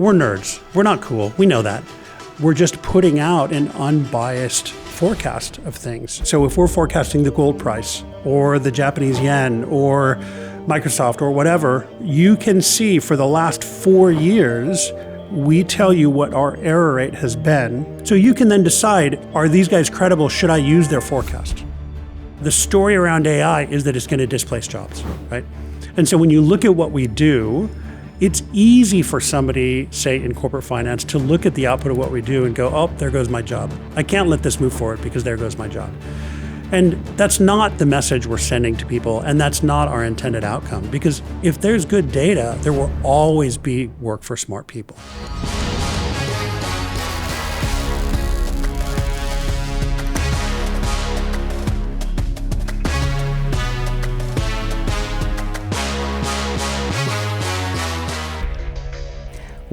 We're nerds. We're not cool. We know that. We're just putting out an unbiased forecast of things. So if we're forecasting the gold price or the Japanese yen or Microsoft or whatever, you can see for the last 4 years, we tell you what our error rate has been. So you can then decide, are these guys credible? Should I use their forecast? The story around AI is that it's going to displace jobs, right? And so when you look at what we do, it's easy for somebody, say in corporate finance, to look at the output of what we do and go, oh, there goes my job. I can't let this move forward because there goes my job. And that's not the message we're sending to people, and that's not our intended outcome. Because if there's good data, there will always be work for smart people.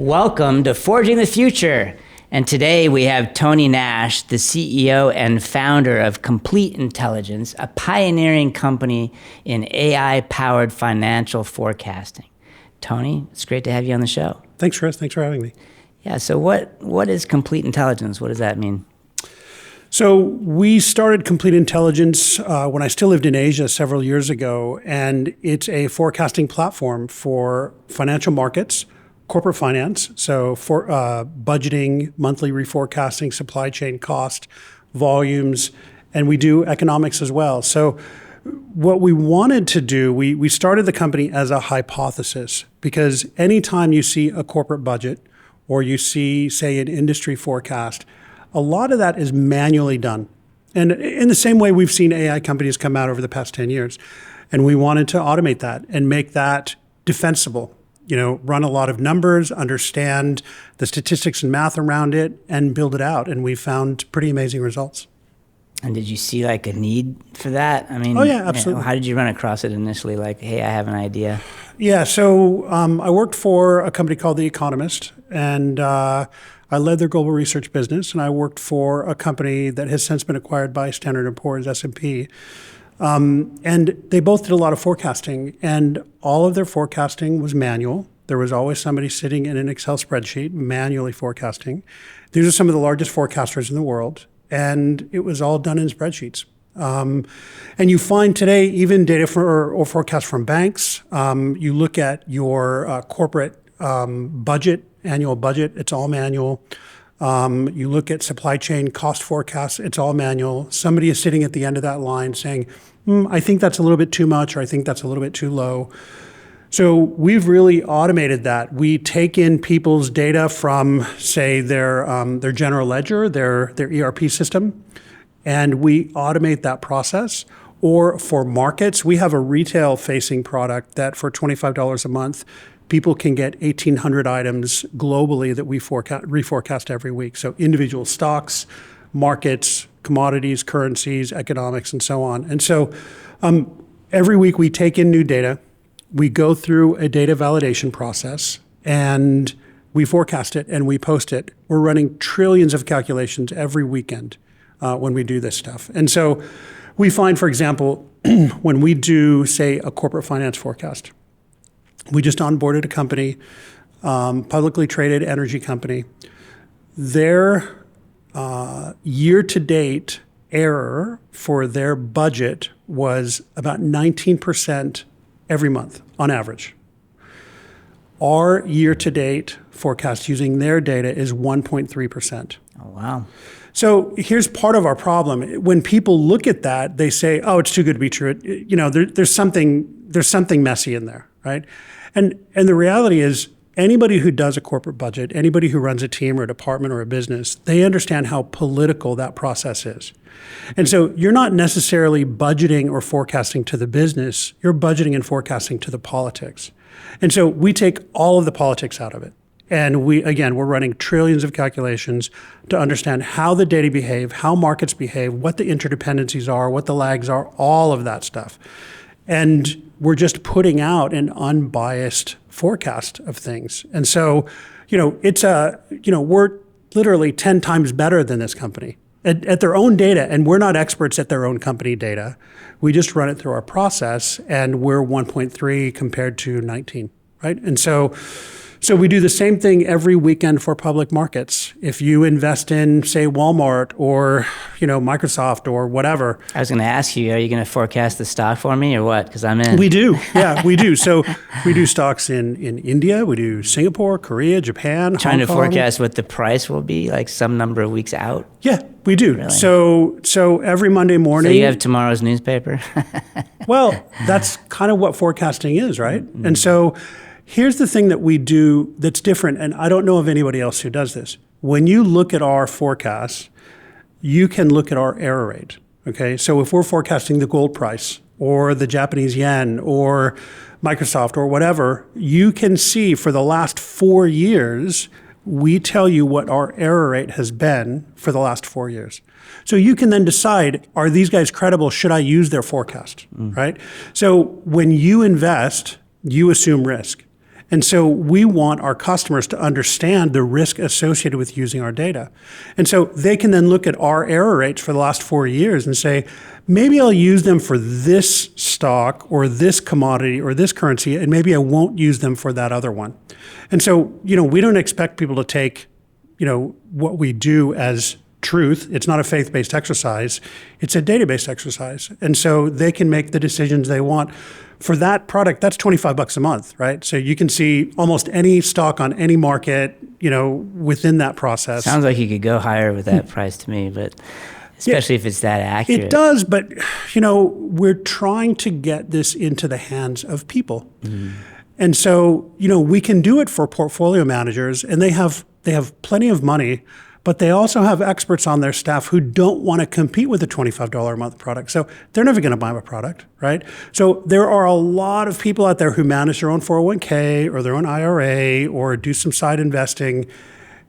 Welcome to Forging the Future. And today we have Tony Nash, the CEO and founder of Complete Intelligence, a pioneering company in AI-powered financial forecasting. Tony, it's great to have you on the show. Thanks, Chris. Thanks for having me. Yeah, so what is Complete Intelligence? What does that mean? So we started Complete Intelligence when I still lived in Asia several years ago, and it's a forecasting platform for financial markets, corporate finance, so for budgeting, monthly reforecasting, supply chain cost, volumes, and we do economics as well. So what we wanted to do, we started the company as a hypothesis, because anytime you see a corporate budget or you see, say, an industry forecast, a lot of that is manually done. And in the same way we've seen AI companies come out over the past 10 years, and we wanted to automate that and make that defensible. You know, run a lot of numbers, understand the statistics and math around it, and build it out. And we found pretty amazing results. And did you see like a need for that? I mean, oh yeah, absolutely. How did you run across it initially? Like, hey, I have an idea. Yeah, so I worked for a company called The Economist, and I led their global research business. And I worked for a company that has since been acquired by Standard & Poor's, S&P. And they both did a lot of forecasting, and all of their forecasting was manual. There was always somebody sitting in an Excel spreadsheet manually forecasting. These are some of the largest forecasters in the world, and it was all done in spreadsheets. And you find today even data or forecasts from banks. You look at your corporate budget, annual budget, it's all manual. You look at supply chain cost forecasts, it's all manual. Somebody is sitting at the end of that line saying, I think that's a little bit too much, or I think that's a little bit too low. So we've really automated that. We take in people's data from, say, their general ledger, their ERP system, and we automate that process. Or for markets, we have a retail-facing product that for $25 a month, people can get 1,800 items globally that we reforecast every week. So individual stocks, markets, commodities, currencies, economics, and so on. And so every week we take in new data, we go through a data validation process, and we forecast it and we post it. We're running trillions of calculations every weekend when we do this stuff. And so we find, for example, when we do, say, a corporate finance forecast, we just onboarded a company, publicly traded energy company. Their year-to-date error for their budget was about 19% every month on average. Our year-to-date forecast using their data is 1.3%. Oh, wow. So here's part of our problem. When people look at that, they say, oh, it's too good to be true. There's something messy in there, right? And the reality is, anybody who does a corporate budget, anybody who runs a team or a department or a business, they understand how political that process is. And so you're not necessarily budgeting or forecasting to the business, you're budgeting and forecasting to the politics. And so we take all of the politics out of it. And we're running trillions of calculations to understand how the data behave, how markets behave, what the interdependencies are, what the lags are, all of that stuff. And we're just putting out an unbiased forecast of things. And so, we're literally 10 times better than this company at their own data. And we're not experts at their own company data. We just run it through our process, and we're 1.3 compared to 19, right? And so So we do the same thing every weekend for public markets. If you invest in, say, Walmart or, Microsoft or whatever. I was going to ask you, are you going to forecast the stock for me or what? Because I'm in. We do. Yeah, we do. So we do stocks in India. We do Singapore, Korea, Japan, Trying Hong to Kong. forecast what the price will be, like some number of weeks out. Yeah, we do. Really? So every Monday morning. So you have tomorrow's newspaper? Well, that's kind of what forecasting is, right? Mm-hmm. And so here's the thing that we do that's different, and I don't know of anybody else who does this. When you look at our forecasts, you can look at our error rate, okay? So if we're forecasting the gold price or the Japanese yen or Microsoft or whatever, you can see for the last 4 years, we tell you what our error rate has been for the last 4 years. So you can then decide, are these guys credible? Should I use their forecast, right? So when you invest, you assume risk. And so we want our customers to understand the risk associated with using our data. And so they can then look at our error rates for the last 4 years and say, maybe I'll use them for this stock or this commodity or this currency, and maybe I won't use them for that other one. And so, we don't expect people to take, what we do as truth. It's not a faith-based exercise. It's a data-based exercise. And so they can make the decisions they want. For that product, that's $25 a month, right? So you can see almost any stock on any market, within that process. Sounds like you could go higher with that price to me, but especially if it's that accurate. It does, but, we're trying to get this into the hands of people. Mm. And so, we can do it for portfolio managers, and they have plenty of money, but they also have experts on their staff who don't want to compete with a $25 a month product. So they're never going to buy a product, right? So there are a lot of people out there who manage their own 401k or their own IRA or do some side investing,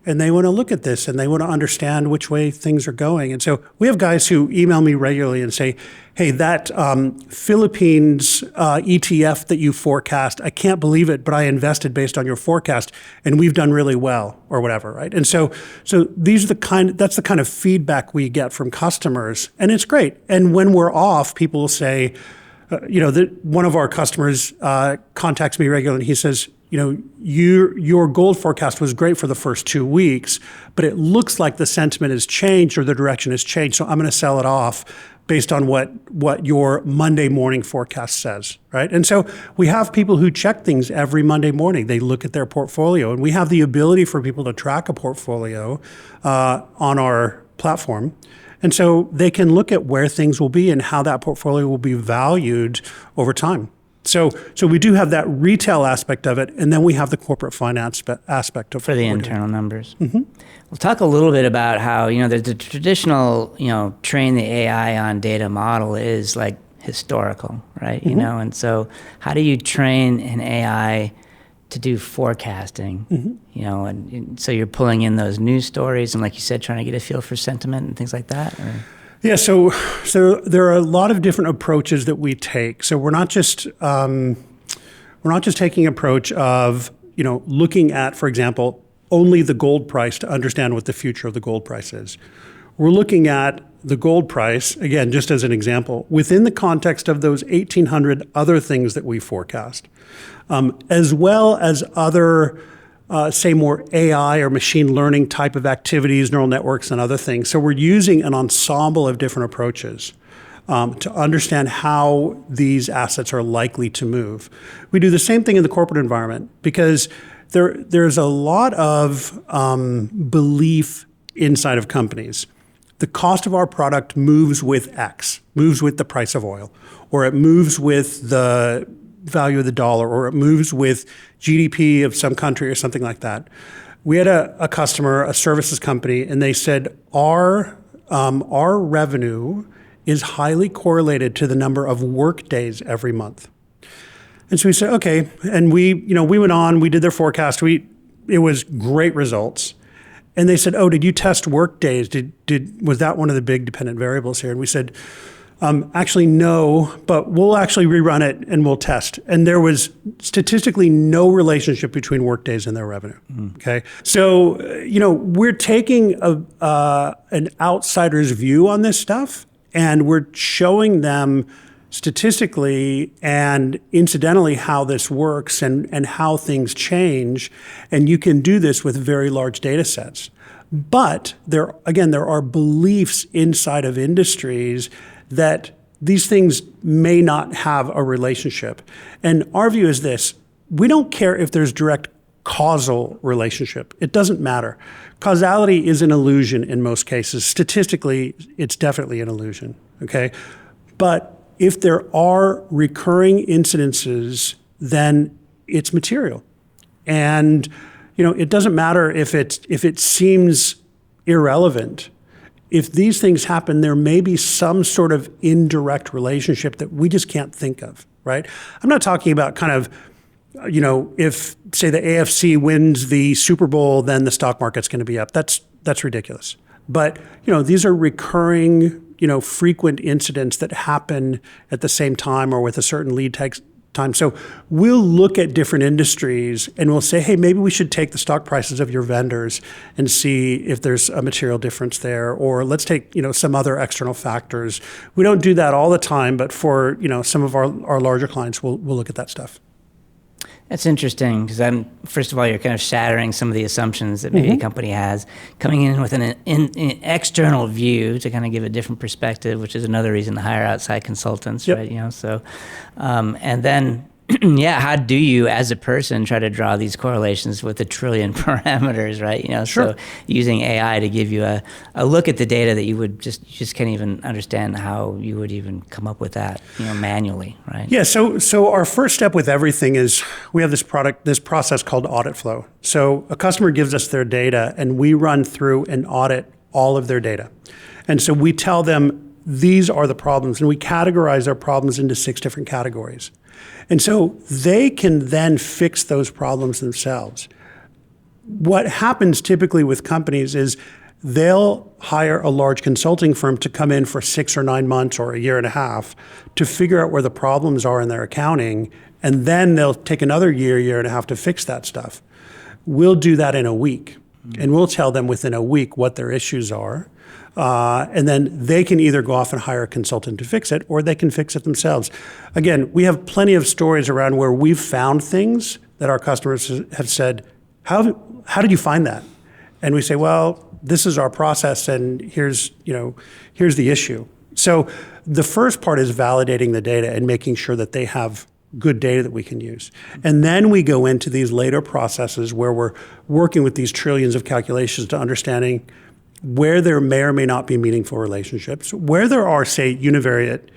and they want to look at this and they want to understand which way things are going. And so we have guys who email me regularly and say, hey, that Philippines ETF that you forecast, I can't believe it, but I invested based on your forecast and we've done really well or whatever, right? And so that's the kind of feedback we get from customers, and it's great. And when we're off, people will say, one of our customers contacts me regularly and he says, your gold forecast was great for the first 2 weeks, but it looks like the sentiment has changed or the direction has changed. So I'm going to sell it off based on what your Monday morning forecast says, right? And so we have people who check things every Monday morning. They look at their portfolio, and we have the ability for people to track a portfolio on our platform. And so they can look at where things will be and how that portfolio will be valued over time. So we do have that retail aspect of it, and then we have the corporate finance aspect of it. For the internal numbers. Mm-hmm. We'll talk a little bit about how, the traditional, train the AI on data model is like historical, right? Mm-hmm. And so how do you train an AI to do forecasting? Mm-hmm. And so you're pulling in those news stories and, like you said, trying to get a feel for sentiment and things like that? Or? Yeah, so there are a lot of different approaches that we take. So we're not just taking an approach of looking at, for example, only the gold price to understand what the future of the gold price is. We're looking at the gold price, again, just as an example, within the context of those 1,800 other things that we forecast, as well as other say more AI or machine learning type of activities, neural networks and other things. So we're using an ensemble of different approaches to understand how these assets are likely to move. We do the same thing in the corporate environment because there's a lot of belief inside of companies. The cost of our product moves with X, moves with the price of oil, or it moves with the value of the dollar, or it moves with GDP of some country or something like that. We had a customer, a services company, and they said our revenue is highly correlated to the number of work days every month. And so we said, okay, and we went on, we did their forecast, it was great results. And they said, oh, did you test work days? Was that one of the big dependent variables here? And we said, actually, no, but we'll actually rerun it and we'll test. And there was statistically no relationship between workdays and their revenue. Okay, so we're taking an outsider's view on this stuff, and we're showing them statistically and incidentally how this works and how things change. And you can do this with very large data sets. But there are beliefs inside of industries that these things may not have a relationship. And our view is this: we don't care if there's direct causal relationship. It doesn't matter. Causality is an illusion in most cases. Statistically, it's definitely an illusion, okay? But if there are recurring incidences, then it's material. And it doesn't matter if it seems irrelevant. If these things happen, there may be some sort of indirect relationship that we just can't think of, right? I'm not talking about kind of, if, say, the AFC wins the Super Bowl, then the stock market's going to be up. That's ridiculous. But, these are recurring, frequent incidents that happen at the same time or with a certain lead time. So we'll look at different industries and we'll say, hey, maybe we should take the stock prices of your vendors and see if there's a material difference there, or let's take, some other external factors. We don't do that all the time, but for, some of our larger clients, we'll look at that stuff. That's interesting because then, first of all, you're kind of shattering some of the assumptions that maybe a company has, coming in with an external view to kind of give a different perspective, which is another reason to hire outside consultants, right? So, and then, how do you, as a person, try to draw these correlations with a trillion parameters, right? Sure. So using AI to give you a look at the data that you just can't even understand how you would even come up with that, manually, right? Yeah. So our first step with everything is we have this process called audit flow. So a customer gives us their data, and we run through and audit all of their data, and so we tell them these are the problems, and we categorize our problems into 6 different categories. And so they can then fix those problems themselves. What happens typically with companies is they'll hire a large consulting firm to come in for 6 or 9 months or a year and a half to figure out where the problems are in their accounting, and then they'll take another year and a half to fix that stuff. We'll do that in a week, and we'll tell them within a week what their issues are. And then they can either go off and hire a consultant to fix it, or they can fix it themselves. Again, we have plenty of stories around where we've found things that our customers have said, how did you find that? And we say, well, this is our process, and here's the issue. So the first part is validating the data and making sure that they have good data that we can use. And then we go into these later processes where we're working with these trillions of calculations to understanding where there may or may not be meaningful relationships, where there are, say, univariate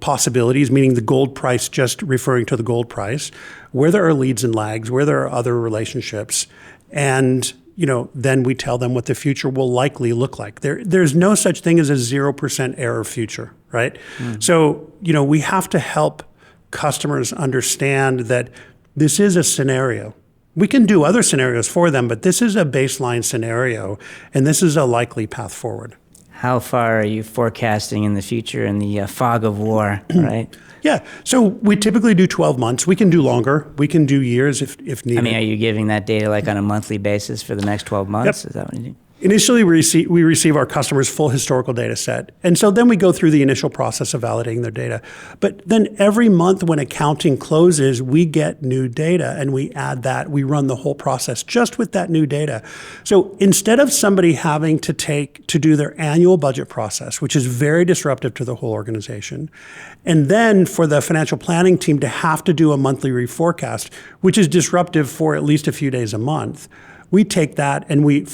possibilities, meaning the gold price just referring to the gold price, where there are leads and lags, where there are other relationships, and then we tell them what the future will likely look like. There's no such thing as a 0% error future, right? So, we have to help customers understand that this is a scenario. We can do other scenarios for them, but this is a baseline scenario, and this is a likely path forward. How far are you forecasting in the future in the fog of war, right? Yeah, so we typically do 12 months. We can do longer. We can do years if needed. I mean, are you giving that data like on a monthly basis for the next 12 months? Yep. Is that what you do? Initially, we receive our customers' full historical data set. And so then we go through the initial process of validating their data. But then every month when accounting closes, we get new data and we add that. We run the whole process just with that new data. So instead of somebody having to do their annual budget process, which is very disruptive to the whole organization, and then for the financial planning team to have to do a monthly reforecast, which is disruptive for at least a few days a month, we take that and we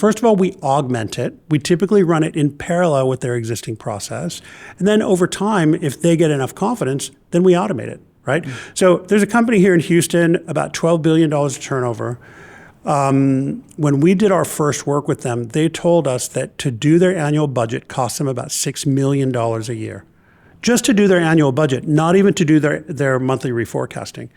augment it. We typically run it in parallel with their existing process. And then over time, if they get enough confidence, then we automate it, right? So there's a company here in Houston, about $12 billion of turnover. When we did our first work with them, they told us that to do their annual budget cost them about $6 million a year. Just to do their annual budget, not even to do their monthly reforecasting.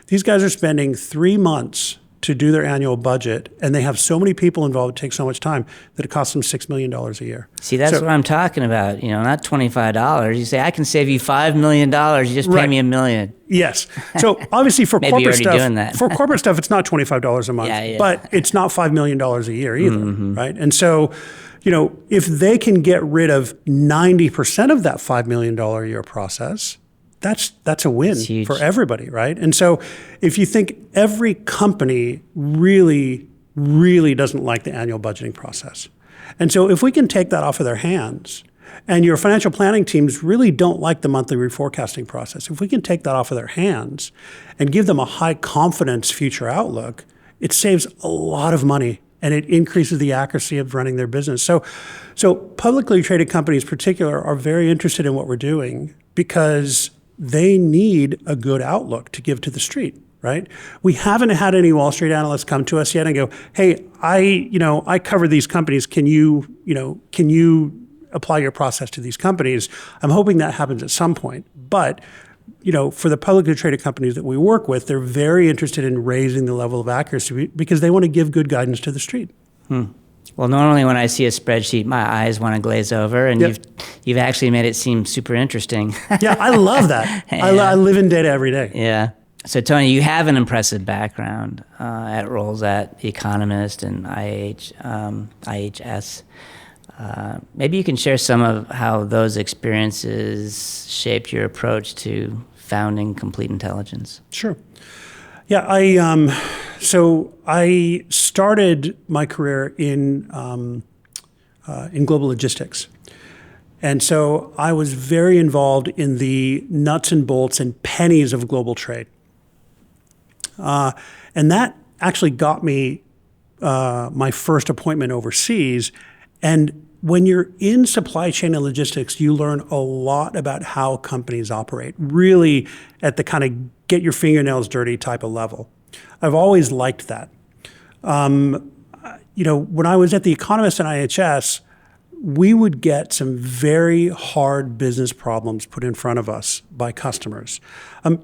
These guys are spending 3 months to do their annual budget, and they have so many people involved, it takes so much time, that it costs them $6 million a year. See, that's what I'm talking about. Not $25. You say, I can save you $5 million. You just pay me $1 million. Yes. So obviously for Maybe corporate you're already stuff, doing that. for corporate stuff, it's not $25 a month, but it's not $5 million a year either, right? And so, if they can get rid of 90% of that $5 million a year process, that's a win huge. for everybody, right? And so if you think every company really, really doesn't like the annual budgeting process. And so if we can take that off of their hands, and your financial planning teams really don't like the monthly reforecasting process, if we can take that off of their hands and give them a high confidence future outlook, it saves a lot of money and it increases the accuracy of running their business. So publicly traded companies in particular are very interested in what we're doing because they need a good outlook to give to the street, right? We haven't had any Wall Street analysts come to us yet and go, "Hey, I cover these companies. Can you apply your process to these companies?" I'm hoping that happens at some point. But for the publicly traded companies that we work with, they're very interested in raising the level of accuracy because they want to give good guidance to the street. Well, normally when I see a spreadsheet, my eyes want to glaze over, and Yep. you've actually made it seem super interesting. Yeah, I love that. I live in data every day. Yeah. So, Tony, you have an impressive background at roles at The Economist and IHS. Maybe you can share some of how those experiences shaped your approach to founding Complete Intelligence. Sure. Yeah, so I started my career in global logistics. And so I was very involved in the nuts and bolts and pennies of global trade. And that actually got me my first appointment overseas. And when you're in supply chain and logistics, you learn a lot about how companies operate, really at the kind of get your fingernails dirty type of level. I've always liked that. When I was at The Economist and IHS, we would get some very hard business problems put in front of us by customers.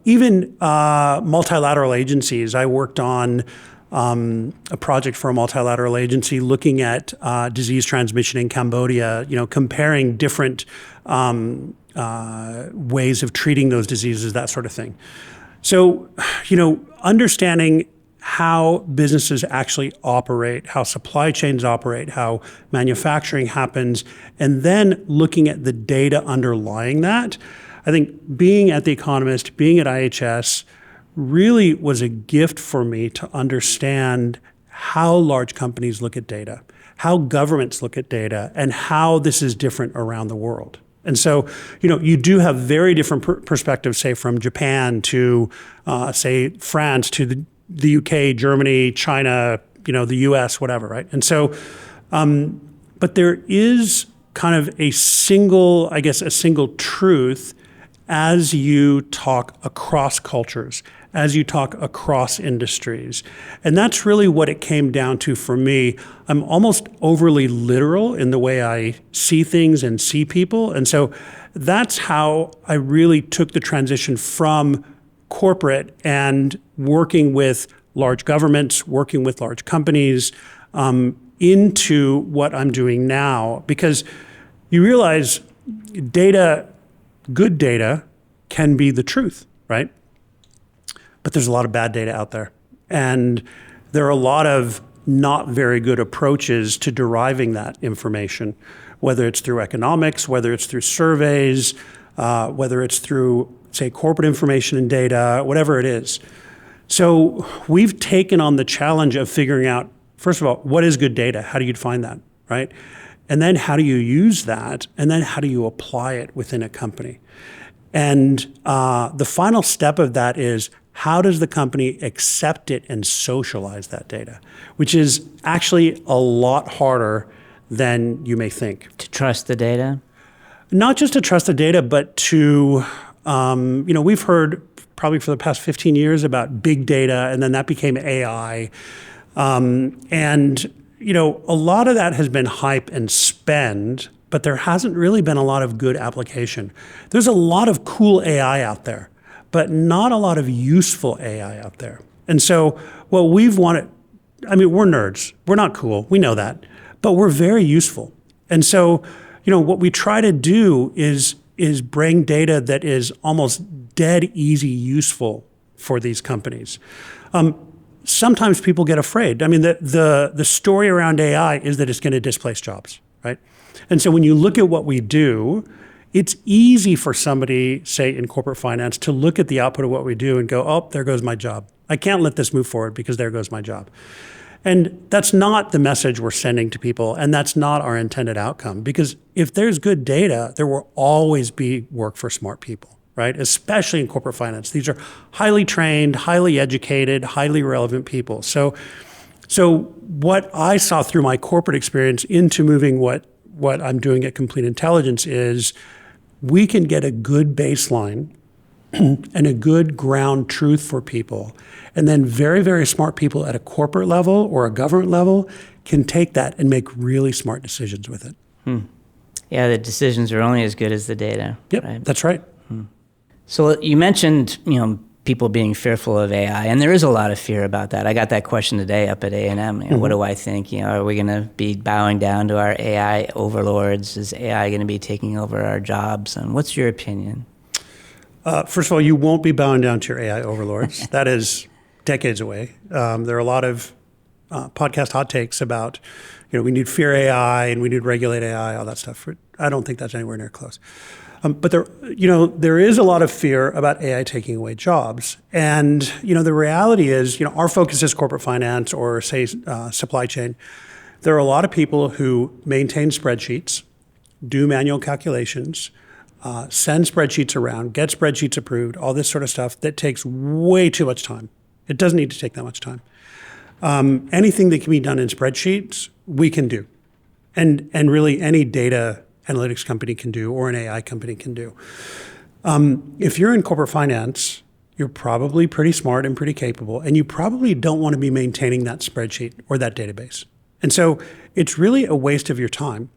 Even multilateral agencies. I worked on a project for a multilateral agency looking at disease transmission in Cambodia, comparing different ways of treating those diseases, that sort of thing. So, understanding how businesses actually operate, how supply chains operate, how manufacturing happens, and then looking at the data underlying that. I think being at The Economist, being at IHS, really was a gift for me to understand how large companies look at data, how governments look at data, and how this is different around the world. And so, you do have very different perspectives, say from Japan to, say, France to the UK, Germany, China, the US, whatever, right? And so, but there is kind of a single truth as you talk across cultures, as you talk across industries. And that's really what it came down to for me. I'm almost overly literal in the way I see things and see people. And so that's how I really took the transition from corporate and working with large governments, working with large companies, into what I'm doing now. Because you realize data, good data, can be the truth, right? But there's a lot of bad data out there. And there are a lot of not very good approaches to deriving that information, whether it's through economics, whether it's through surveys, whether it's through, say, corporate information and data, whatever it is. So we've taken on the challenge of figuring out, first of all, what is good data? How do you define that, right? And then how do you use that? And then how do you apply it within a company? And the final step of that is, how does the company accept it and socialize that data? Which is actually a lot harder than you may think. To trust the data? Not just to trust the data, but to, we've heard probably for the past 15 years about big data, and then that became AI. A lot of that has been hype and spend, but there hasn't really been a lot of good application. There's a lot of cool AI out there, but not a lot of useful AI out there. And so what we've wanted, we're nerds. We're not cool. We know that, but we're very useful. And so, what we try to do is bring data that is almost dead easy useful for these companies. Sometimes people get afraid. The story around AI is that it's going to displace jobs, right? And so when you look at what we do, it's easy for somebody, say in corporate finance, to look at the output of what we do and go, oh, there goes my job. I can't let this move forward because there goes my job. And that's not the message we're sending to people, and that's not our intended outcome. Because if there's good data, there will always be work for smart people, right? Especially in corporate finance. These are highly trained, highly educated, highly relevant people. So what I saw through my corporate experience into moving what I'm doing at Complete Intelligence is we can get a good baseline and a good ground truth for people. And then very, very smart people at a corporate level or a government level can take that and make really smart decisions with it. Yeah, the decisions are only as good as the data. Yep, right? that's right. So you mentioned, people being fearful of AI, and there is a lot of fear about that. I got that question today up at A&M. What do I think? Are we going to be bowing down to our AI overlords? Is AI going to be taking over our jobs? And what's your opinion? First of all, you won't be bowing down to your AI overlords. That is decades away. There are a lot of podcast hot takes about, we need fear AI and we need regulate AI, all that stuff. I don't think that's anywhere near close. But there is a lot of fear about AI taking away jobs. And, the reality is, our focus is corporate finance or say supply chain. There are a lot of people who maintain spreadsheets, do manual calculations, send spreadsheets around, get spreadsheets approved, all this sort of stuff that takes way too much time. It doesn't need to take that much time. Anything that can be done in spreadsheets, we can do. And really any data analytics company can do or an AI company can do. If you're in corporate finance, you're probably pretty smart and pretty capable, and you probably don't want to be maintaining that spreadsheet or that database. And so it's really a waste of your time.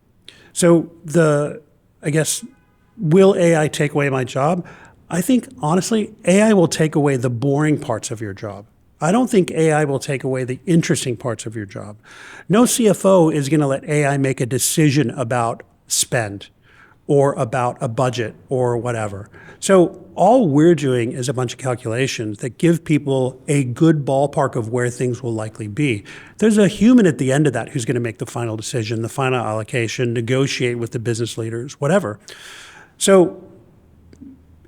So will AI take away my job? I think, honestly, AI will take away the boring parts of your job. I don't think AI will take away the interesting parts of your job. No CFO is going to let AI make a decision about spend or about a budget or whatever. So all we're doing is a bunch of calculations that give people a good ballpark of where things will likely be. There's a human at the end of that who's going to make the final decision, the final allocation, negotiate with the business leaders, whatever. So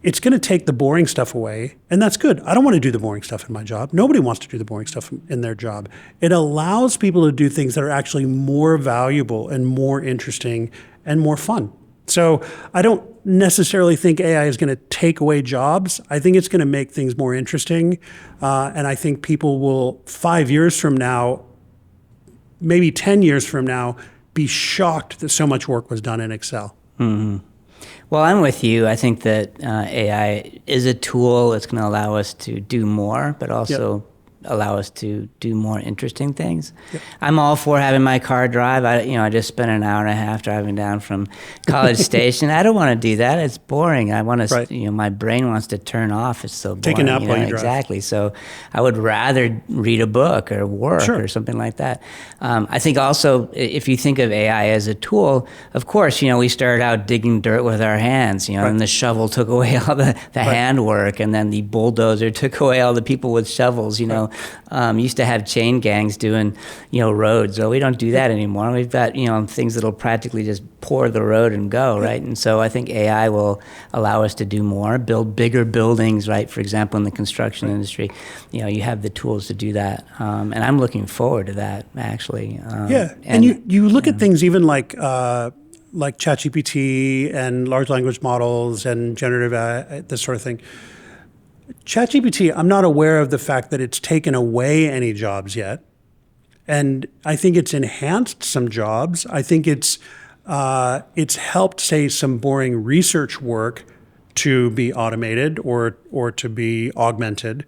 it's going to take the boring stuff away, and that's good. I don't want to do the boring stuff in my job. Nobody wants to do the boring stuff in their job. It allows people to do things that are actually more valuable and more interesting and more fun. So I don't necessarily think AI is going to take away jobs. I think it's going to make things more interesting, and I think people will, 5 years from now, maybe 10 years from now, be shocked that so much work was done in Excel. Mm-hmm. Well, I'm with you. I think that AI is a tool that's going to allow us to do more, but also allow us to do more interesting things. Yep. I'm all for having my car drive. I just spent an hour and a half driving down from College Station. I don't want to do that. It's boring. I want to, my brain wants to turn off. It's so boring. Take a nap while you drive. Exactly. So I would rather read a book or work or something like that. I think also, if you think of AI as a tool, of course, we started out digging dirt with our hands, and the shovel took away all the handwork, and then the bulldozer took away all the people with shovels, used to have chain gangs doing, roads. Well, we don't do that anymore. We've got, things that'll practically just pour the road and go, right? And so I think AI will allow us to do more, build bigger buildings, right? For example, in the construction industry, you have the tools to do that. And I'm looking forward to that, actually. And you look at things even like ChatGPT and large language models and generative AI, this sort of thing. ChatGPT, I'm not aware of the fact that it's taken away any jobs yet. And I think it's enhanced some jobs. I think it's helped, say, some boring research work to be automated or to be augmented.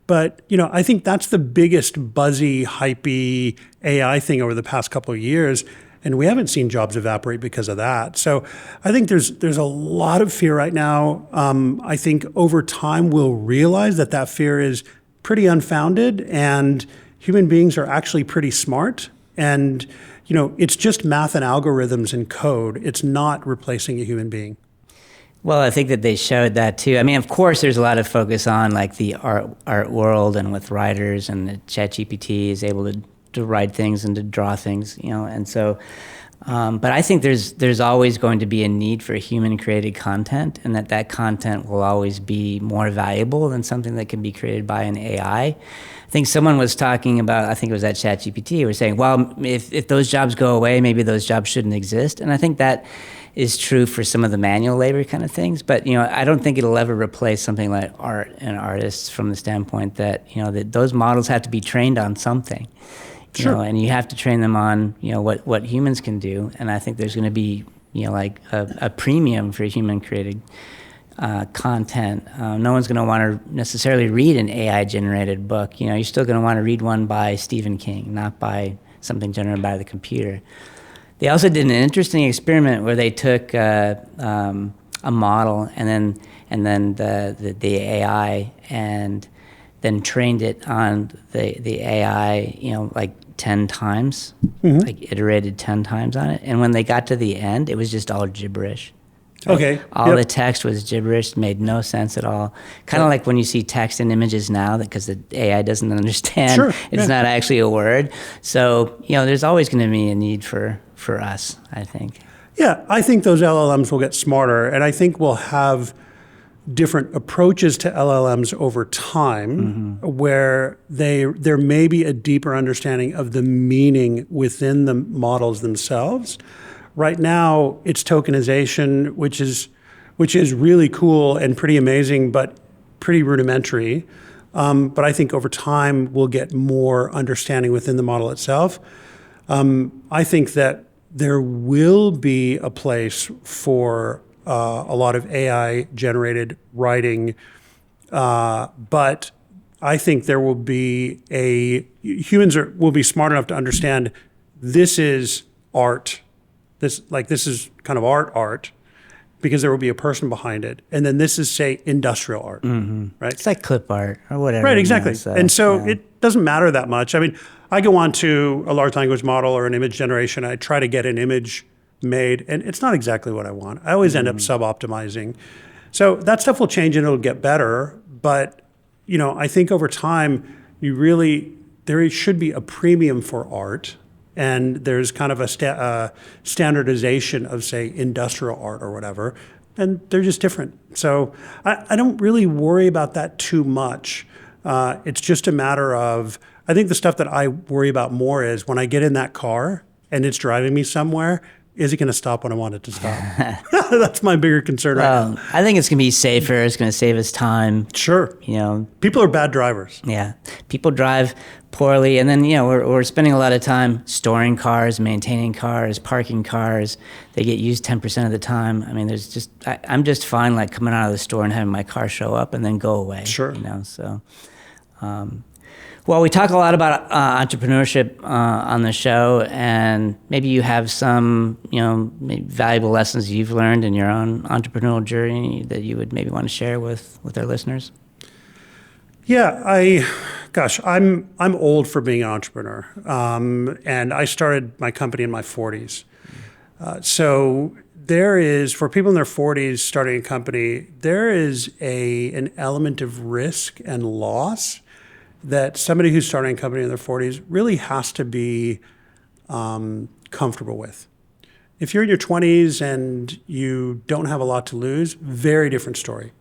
But, I think that's the biggest buzzy, hypey AI thing over the past couple of years. And we haven't seen jobs evaporate because of that. So I think there's a lot of fear right now. I think over time we'll realize that fear is pretty unfounded, and human beings are actually pretty smart. And it's just math and algorithms and code. It's not replacing a human being. Well, I think that they showed that too. I mean, of course, there's a lot of focus on like the art world and with writers, and the ChatGPT is able to to write things and to draw things, and so. But I think there's always going to be a need for human-created content, and that content will always be more valuable than something that can be created by an AI. I think someone was talking about, I think it was at ChatGPT, was saying, well, if those jobs go away, maybe those jobs shouldn't exist. And I think that is true for some of the manual labor kind of things. But I don't think it'll ever replace something like art and artists from the standpoint that that those models have to be trained on something. Sure. And you have to train them on, what humans can do. And I think there's going to be, like a premium for human-created content. No one's going to want to necessarily read an AI-generated book. You're still going to want to read one by Stephen King, not by something generated by the computer. They also did an interesting experiment where they took a model and then the AI and then trained it on the AI, like 10 times, like iterated 10 times on it. And when they got to the end, it was just all gibberish. Like Okay. All the text was gibberish, made no sense at all. Kind of like when you see text and images now, because the AI doesn't understand, Sure, it's not actually a word. So, there's always going to be a need for us, I think. Yeah, I think those LLMs will get smarter, and I think we'll have different approaches to LLMs over time, where there may be a deeper understanding of the meaning within the models themselves. Right now, it's tokenization, which is really cool and pretty amazing, but pretty rudimentary. But I think over time, we'll get more understanding within the model itself. I think that there will be a place for a lot of AI-generated writing, but I think there will be humans will be smart enough to understand this is art. This is kind of art, because there will be a person behind it, and then this is, say, industrial art, right? It's like clip art or whatever. Right, exactly. And so it doesn't matter that much. I mean, I go on to a large language model or an image generation. I try to get an image made, and it's not exactly what I want. I always end up sub-optimizing. So that stuff will change and it'll get better. But I think over time, there should be a premium for art, and there's kind of a standardization of, say, industrial art or whatever, and they're just different. So I don't really worry about that too much. It's just a matter of, I think the stuff that I worry about more is when I get in that car and it's driving me somewhere, is it going to stop when I want it to stop? That's my bigger concern right now. I think it's going to be safer. It's going to save us time. Sure. People are bad drivers. Yeah. People drive poorly. And then, we're spending a lot of time storing cars, maintaining cars, parking cars. They get used 10% of the time. I mean, I'm just fine like coming out of the store and having my car show up and then go away. Sure. So... Well, we talk a lot about entrepreneurship on the show, and maybe you have some, maybe valuable lessons you've learned in your own entrepreneurial journey that you would maybe want to share with our listeners. Yeah, I'm old for being an entrepreneur, and I started my company in my 40s. So there is, for people in their 40s starting a company, there is an element of risk and loss that somebody who's starting a company in their 40s really has to be comfortable with. If you're in your 20s and you don't have a lot to lose, very different story.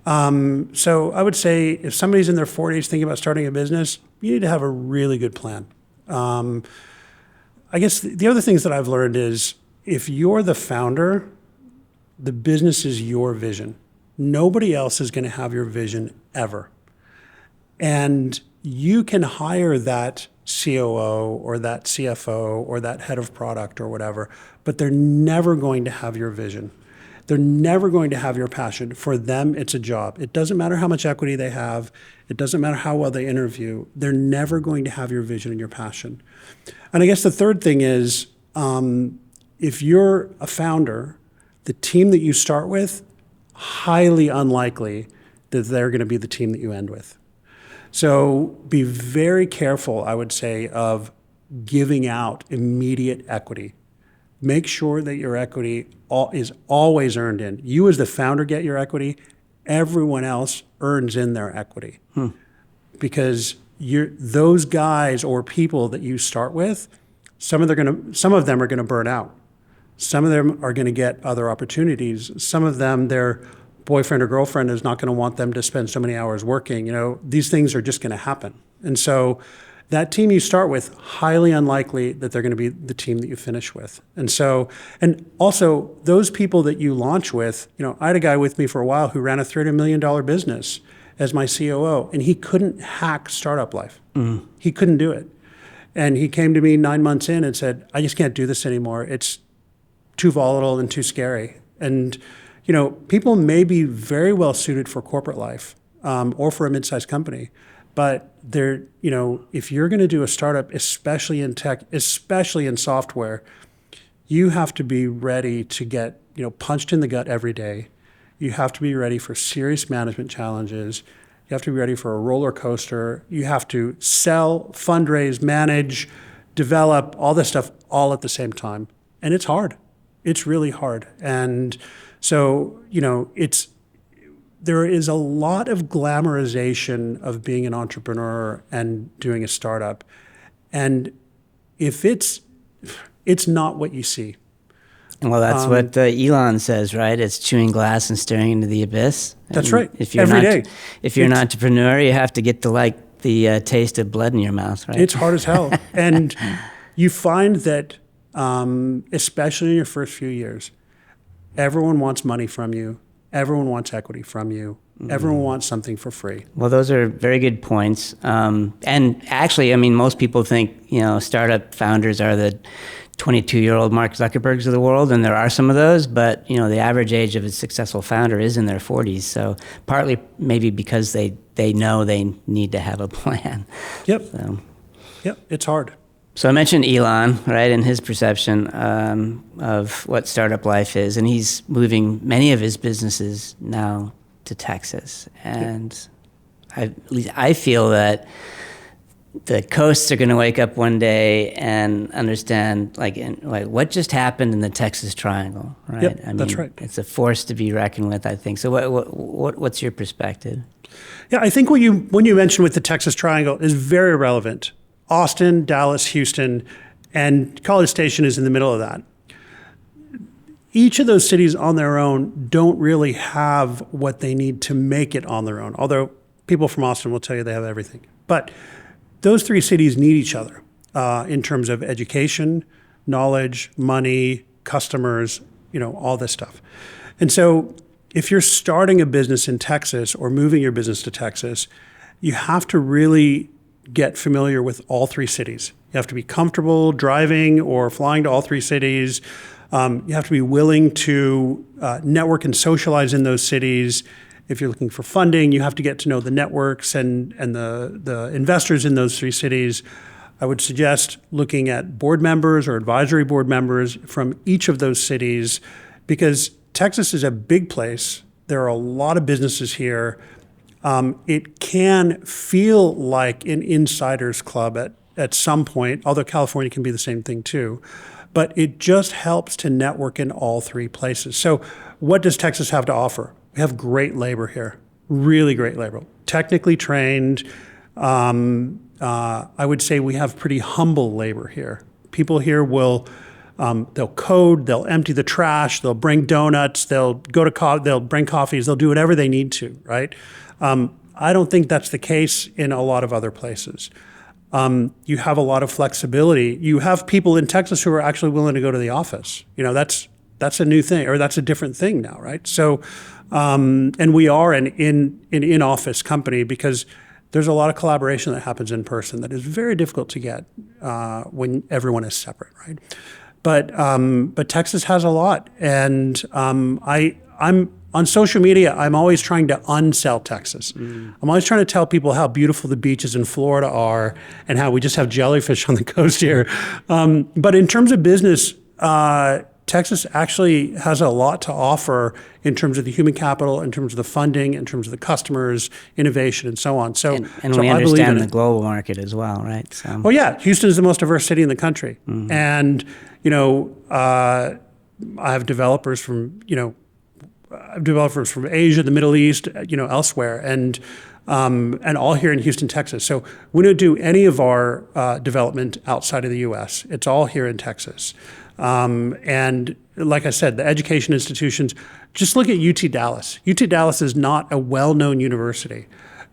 So I would say if somebody's in their 40s thinking about starting a business, you need to have a really good plan. I guess the other things that I've learned is if you're the founder, the business is your vision. Nobody else is going to have your vision ever. And you can hire that COO or that CFO or that head of product or whatever, but they're never going to have your vision. They're never going to have your passion. For them, it's a job. It doesn't matter how much equity they have. It doesn't matter how well they interview. They're never going to have your vision and your passion. And I guess the third thing is, if you're a founder, the team that you start with, highly unlikely that they're going to be the team that you end with. So be very careful, I would say, of giving out immediate equity. Make sure that your equity is always earned in. You as the founder get your equity. Everyone else earns in their equity. Because those guys or people that you start with, some of them are gonna burn out. Some of them are gonna get other opportunities. Some of them, their boyfriend or girlfriend is not gonna want them to spend so many hours working. These things are just gonna happen. And so that team you start with, highly unlikely that they're going to be the team that you finish with. And also those people that you launch with, I had a guy with me for a while who ran a $30 million business as my COO, and he couldn't hack startup life. He couldn't do it. And he came to me 9 months in and said, I just can't do this anymore. It's too volatile and too scary. And, people may be very well suited for corporate life or for a mid-sized company. But if you're going to do a startup, especially in tech, especially in software, you have to be ready to get, punched in the gut every day. You have to be ready for serious management challenges. You have to be ready for a roller coaster. You have to sell, fundraise, manage, develop, all this stuff all at the same time. And it's hard. It's really hard. And so, there is a lot of glamorization of being an entrepreneur and doing a startup. And if it's not what you see. Well, that's what Elon says, right? It's chewing glass and staring into the abyss. That's and right. If you're If you're an entrepreneur, you have to get to like the taste of blood in your mouth, right? It's hard as hell. And you find that, especially in your first few years, everyone wants money from you. Everyone wants equity from you. Everyone wants something for free. Well, those are very good points. And actually, most people think, startup founders are the 22-year-old Mark Zuckerbergs of the world, and there are some of those, but, the average age of a successful founder is in their 40s. So partly maybe because they know they need to have a plan. Yep. So. Yep, it's hard. So I mentioned Elon, right, and his perception of what startup life is, and he's moving many of his businesses now to Texas. And at least I feel that the coasts are going to wake up one day and understand, like what just happened in the Texas Triangle, right? Yep, that's right. It's a force to be reckoned with, I think. So what's your perspective? Yeah, I think what you mentioned with the Texas Triangle is very relevant. Austin, Dallas, Houston, and College Station is in the middle of that. Each of those cities on their own don't really have what they need to make it on their own, although people from Austin will tell you they have everything. But those three cities need each other in terms of education, knowledge, money, customers, all this stuff. And so if you're starting a business in Texas or moving your business to Texas, you have to really get familiar with all three cities. You have to be comfortable driving or flying to all three cities. You have to be willing to network and socialize in those cities. If you're looking for funding, you have to get to know the networks and the investors in those three cities. I would suggest looking at board members or advisory board members from each of those cities, because Texas is a big place. There are a lot of businesses here. It can feel like an insider's club at some point, although California can be the same thing too. But it just helps to network in all three places. So what does Texas have to offer? We have great labor here, really great labor, technically trained. I would say we have pretty humble labor here. People here will, they'll code, they'll empty the trash, they'll bring donuts, they'll bring coffees, they'll do whatever they need to, right? I don't think that's the case in a lot of other places. You have a lot of flexibility. You have people in Texas who are actually willing to go to the office. That's a new thing, or that's a different thing now, right? So, and we are an in-office company because there's a lot of collaboration that happens in person that is very difficult to get when everyone is separate, right? But Texas has a lot, and I'm on social media, I'm always trying to unsell Texas. I'm always trying to tell people how beautiful the beaches in Florida are and how we just have jellyfish on the coast here. But in terms of business, Texas actually has a lot to offer in terms of the human capital, in terms of the funding, in terms of the customers, innovation, and so on. So, and so we I understand the global market as well, right? So. Oh yeah, Houston is the most diverse city in the country, and I have developers from Asia, the Middle East, elsewhere, and and all here in Houston, Texas. So we don't do any of our development outside of the U.S. It's all here in Texas. And like I said, the education institutions, just look at UT Dallas. UT Dallas is not a well-known university,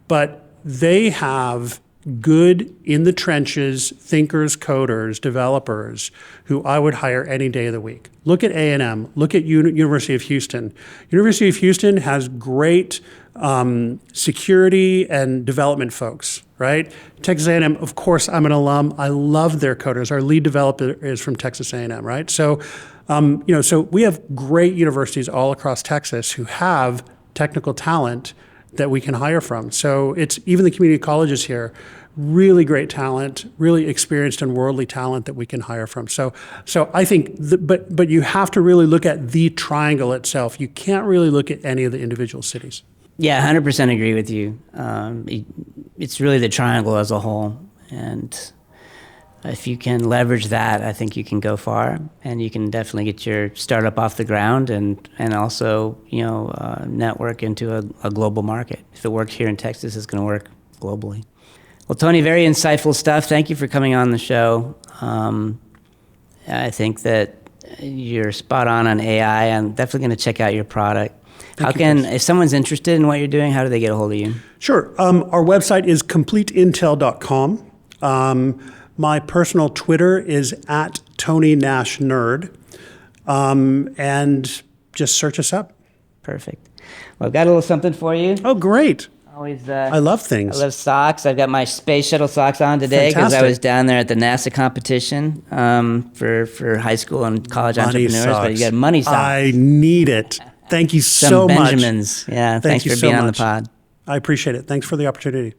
but they have good in the trenches thinkers, coders, developers who I would hire any day of the week. Look at A&M. Look at University of Houston. University of Houston has great security and development folks, right? Texas A&M, of course, I'm an alum. I love their coders. Our lead developer is from Texas A&M, right? So, so we have great universities all across Texas who have technical talent that we can hire from. So it's even the community colleges here, really great talent, really experienced and worldly talent that we can hire from. So I think, but you have to really look at the triangle itself. You can't really look at any of the individual cities. Yeah, 100% agree with you. It's really the triangle as a whole. And if you can leverage that, I think you can go far, and you can definitely get your startup off the ground and also, network into a global market. If it works here in Texas, it's going to work globally. Well, Tony, very insightful stuff. Thank you for coming on the show. I think that you're spot on AI. I'm definitely going to check out your product. If someone's interested in what you're doing, how do they get a hold of you? Sure. Our website is completeintel.com. My personal Twitter is at Tony Nash Nerd. And just search us up. Perfect. Well, I've got a little something for you. Oh, great. Always. I love things. I love socks. I've got my space shuttle socks on today because I was down there at the NASA competition for high school and college entrepreneurs. Socks. But you got money socks. I need it. Thank you so Some much. Benjamins. Yeah, thanks for being on the pod. I appreciate it. Thanks for the opportunity.